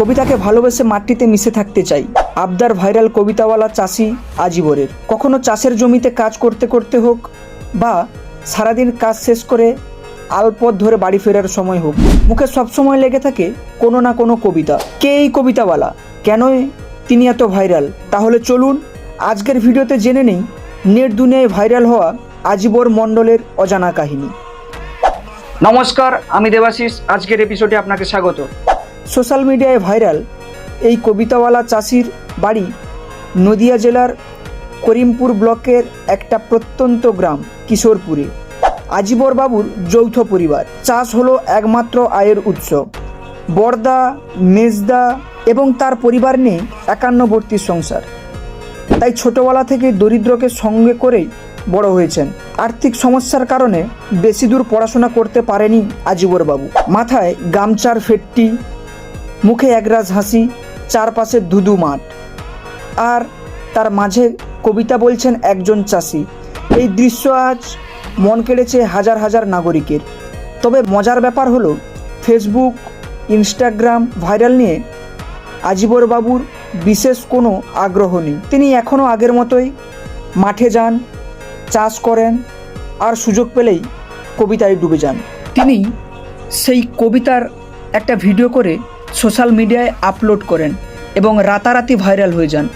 কবিতাকে ভালোবেসে মাটিতে মিশে থাকতে চাই, আবদার ভাইরাল কবিতাওয়ালা চাষি আজিবরের। কখনো চাষের জমিতে কাজ করতে করতে হোক বা সারাদিন কাজ শেষ করে আলপথ ধরে বাড়ি ফেরার সময় হোক, মুখে সবসময় লেগে থাকে কোনো না কোনো কবিতা। কে এই কবিতাওয়ালা, কেনই তিনি এত ভাইরাল? তাহলে চলুন আজকের ভিডিওতে জেনে নেই নেট দুনিয়ায় ভাইরাল হওয়া আজিবর মণ্ডলের অজানা কাহিনী। নমস্কার, আমি দেবাশিস। আজকের এপিসোডে আপনাকে স্বাগত। সোশ্যাল মিডিয়ায় ভাইরাল এই কবিতাওয়ালা চাষির বাড়ি নদিয়া জেলার করিমপুর ব্লকের একটা প্রত্যন্ত গ্রাম কিশোরপুরে। আজিবর বাবুর যৌথ পরিবার, চাষ হলো একমাত্র আয়ের উৎস। বড়দা, মেজদা এবং তার পরিবার নিয়ে একান্নবর্তী সংসার। তাই ছোটবেলা থেকে দরিদ্রকে সঙ্গে করেই বড় হয়েছেন। আর্থিক সমস্যার কারণে বেশি দূর পড়াশোনা করতে পারেনি আজিবর বাবু। মাথায় গামছার ফেটটি, মুখে একরাজ হাসি, চারপাশে ধুধু মাঠ, আর তার মাঝে কবিতা বলছেন একজন চাষি। এই দৃশ্য আজ মন কেড়েছে হাজার হাজার নাগরিকের। তবে মজার ব্যাপার হলো, ফেসবুক, ইনস্টাগ্রাম ভাইরাল নিয়ে আজিবর বাবুর বিশেষ কোনো আগ্রহ নেই। তিনি এখনও আগের মতোই মাঠে যান, চাষ করেন, আর সুযোগ পেলেই কবিতায় ডুবে যান। তিনি সেই কবিতার একটা ভিডিও করে সোশ্যাল মিডিয়ায় আপলোড করেন এবং রাতারাতি ভাইরাল হয়ে যান।